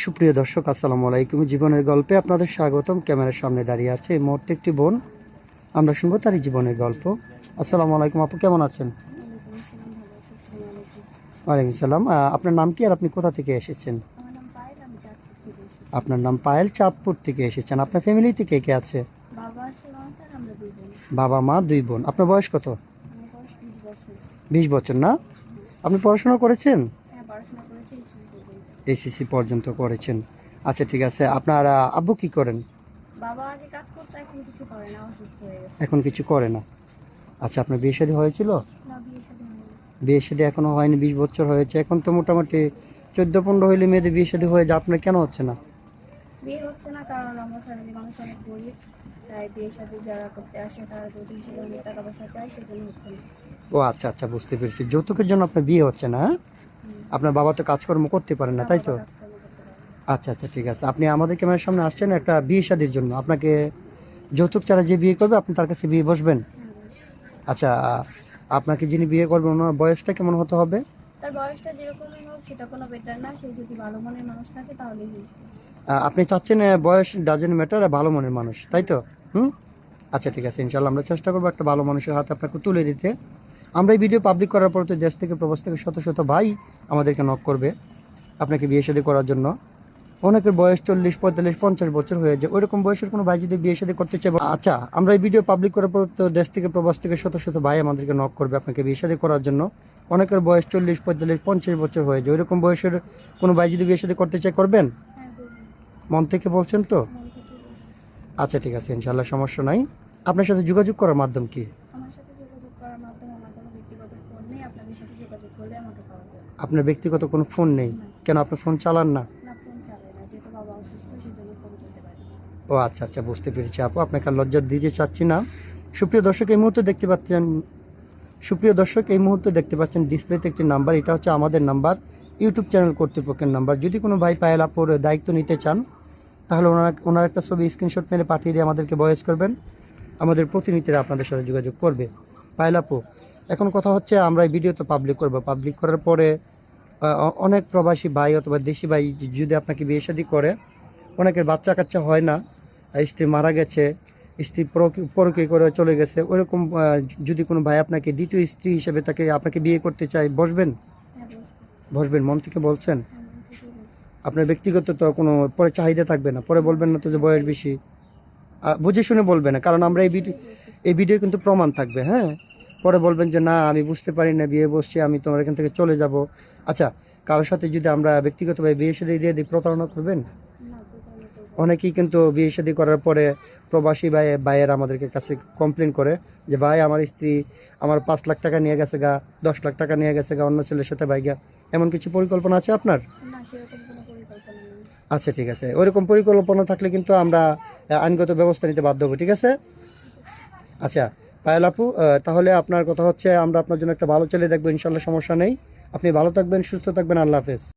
সুপ্রিয় দর্শক, আসসালামু আলাইকুম। জীবনের গল্পে আপনাদের স্বাগতম। ক্যামেরার সামনে দাঁড়িয়ে আছে এই মুহূর্তে একটি বোন। আমরা শুনবো তারই জীবনের গল্প। আসসালামু আলাইকুম আপু, কেমন আছেন? ওয়ালাইকুম আসসালাম, ভালো আছি। আসসালামু আলাইকুম। ওয়ালাইকুম সালাম। আপনার নাম কি আর আপনি কোথা থেকে এসেছেন? আমার নাম পায়েল, আমি চাঁদপুর থেকে এসেছি। আপনার নাম পায়েল, চাঁদপুর থেকে এসেছেন। আপনার ফ্যামিলিতে কে কে আছে? বাবা আছে, মা আছে, আর আমরা দুই বোন। বাবা মা দুই বোন। আপনার বয়স কত? আমার বয়স 20 বছর। 20 বছর না? হুম। আপনি পড়াশোনা করেছেন? হ্যাঁ, পড়াশোনা করেছি স্কুল পর্যন্ত। এসএসসি পর্যন্ত করেছেন। আচ্ছা, ঠিক আছে। আপনার আব্বু কি করেন? বাবা আগে কাজ করতো, এখন কিছু করে না, অসুস্থ হয়ে গেছে। এখন কিছু করে না। আচ্ছা, আপনার বিয়ে শাদী হয়েছিল? না, বিয়ে শাদী হয়নি। বিয়ে শাদী এখনো হয়নি, 20 বছর হয়েছে। এখন তো মোটামুটি 14-15 হইলে মেয়েদের বিয়ে শাদী হয়ে যায়, আপনার কেন হচ্ছে না? বিয়ে হচ্ছে না কারণ আমার ফ্যামিলি মানুষ অনেক গরিব, তাই বিয়ে শাদী যারা করতে আসে তারা যৌতুক হিসেবে অনেক টাকা পয়সা চায়, সেজন্য হচ্ছে না। ও আচ্ছা আচ্ছা, বুঝতে পেরেছি। যৌতুকের জন্য আপনার বিয়ে হচ্ছে না, হ্যাঁ? হুম। আপনার বাবা তো কাজকর্ম করতে পারেন না, না, তাই বাবা তো? কাজকর্ম করতে পারে না। আচ্ছা আচ্ছা, ঠিক আছে। আপনি আমাদের ক্যামেরার সামনে আসছেন একটা বিয়ে শাদীর জন্য। আপনাকে যৌতুক ছাড়া যে বিয়ে করবে আপনি তার কাছে বিয়ে বসবেন? হ্যাঁ, বলো। আচ্ছা, আপনাকে যিনি বিয়ে করবেন ওনার বয়সটা কেমন হতে হবে? তার বয়সটা যেরকমই হোক সেটা কোনো বেটার না, সে যদি ভালো মনের মানুষ থাকে তাহলেই হয়েছে। আপনি চাচ্ছেন বয়স ডাজেন্ট ম্যাটার, ভালো মনের মানুষ, তাই তো? হুম। আচ্ছা, ঠিক আছে। ইনশাল্লাহ আমরা চেষ্টা করবো একটা ভালো মানুষের হাতে আপনাকে তুলে দিতে। আমরা এই ভিডিও পাবলিক করার পর তো দেশ থেকে প্রবাস থেকে শত শত ভাই আমাদেরকে নক করবে আপনাকে বিয়ে শাদী করার জন্য। অনেকের বয়স 40, 45, 50 বছর হয়ে যায়। ওইরকম বয়সের কোনো ভাই যদি বিয়ে শাদী করতে চায়, আচ্ছা, আমরা এই ভিডিও পাবলিক করার পর তো দেশ থেকে প্রবাস থেকে শত শত ভাই আমাদেরকে নক করবে আপনাকে বিয়ে শাদী করার জন্য। অনেকের বয়স 40, 45, 50 বছর হয়ে যায়। ওইরকম বয়সের কোনো ভাই যদি বিয়ে শাদী করতে চায়, করবেন? হ্যাঁ, করবো। মন থেকে বলছেন তো? মন থেকেই বলছি। আচ্ছা, ঠিক আছে। ইনশাল্লাহ সমস্যা নাই। আপনার সাথে যোগাযোগ করার মাধ্যম কি? আমার সাথে যোগাযোগ করার মাধ্যমে আমার কোনো ব্যক্তিগত ফোন নেই, আপনাদের সাথে যোগাযোগ করলে আমাকে পাওয়া যাবে। আপনার ব্যক্তিগত কোনো ফোন নেই? না। কেন, আপনি ফোন চালান না? না, ফোন চালাই না, যেহেতু বাবা অসুস্থ সেজন্য ফোন কিনতে পারি না। ও আচ্ছা আচ্ছা, বুঝতে পেরেছি আপু। আপনাকে আর লজ্জা দিতে চাচ্ছি না। সুপ্রিয় দর্শক, এই মুহূর্তে দেখতে পাচ্ছেন ডিসপ্লেতে একটি নাম্বার। এটা হচ্ছে আমাদের নাম্বার, ইউটিউব চ্যানেল কর্তৃপক্ষের নাম্বার। যদি কোনো ভাই পায়েল আপুর দায়িত্ব নিতে চান, তাহলে ওনার একটা ছবি স্ক্রিনশট মেরে পাঠিয়ে দিয়ে আমাদেরকে ভয়েস করবেন। আমাদের প্রতিনিধিরা আপনাদের সাথে যোগাযোগ করবে। পায়েল আপু, এখন কথা হচ্ছে আমরা এই ভিডিও তো পাবলিক করব। পাবলিক করার পরে অনেক প্রবাসী ভাই অথবা দেশি ভাই যদি আপনাকে বিয়ে শাদী করে, অনেকের বাচ্চা কাচ্চা হয় না, স্ত্রী মারা গেছে, স্ত্রী পরকীয়া করে চলে গেছে, ওইরকম যদি কোনো ভাই আপনাকে দ্বিতীয় স্ত্রী হিসেবে আপনাকে বিয়ে করতে চায়, বসবেন? হ্যাঁ, বসবো। বসবেন মন থেকে বলছেন? হ্যাঁ, মন থেকেই বলছি। আপনার ব্যক্তিগত তো কোনো পরে চাহিদা থাকবে না, পরে বলবেন না তো যে বয়স বেশি। বুঝে শুনে বলবেন না, কারণ আমরা বুঝেই বলতেছি। এই ভিডিও কিন্তু প্রমাণ থাকবে, হ্যাঁ? পরে বলবেন যে না, আমি বুঝতে পারি না, বিয়ে বসছি, আমি তোমার এখান থেকে চলে যাব। আচ্ছা, কারোর সাথে যদি আমরা ব্যক্তিগতভাবে বিয়ে শাদী দিয়ে দিই, প্রতারণা করবেন? না, প্রতারণা করবো না। অনেকেই কিন্তু বিয়ে শাদী করার পরে প্রবাসী ভাইয়ের আমাদেরকে কাছে কমপ্লেন করে যে ভাই, আমার স্ত্রী আমার 5 লাখ টাকা নিয়ে গেছে গা, 10 লাখ টাকা নিয়ে গেছে গা অন্য ছেলের সাথে ভাইগা। এমন কিছু পরিকল্পনা আছে আপনার? না, সেরকম কোনো পরিকল্পনা নেই। আচ্ছা, ঠিক আছে। ওইরকম পরিকল্পনা থাকলে কিন্তু আমরা আইনগত ব্যবস্থা নিতে বাধ্য হবো, ঠিক আছে? ঠিক আছে। আচ্ছা পায়েল আপু, তাহলে আপনার কথা হচ্ছে আমরা আপনার জন্য একটা ভালো ছেলে দেখবো, ইনশাল্লাহ সমস্যা নেই। আপনি ভালো থাকবেন, সুস্থ থাকবেন। আল্লাহ হাফেজ।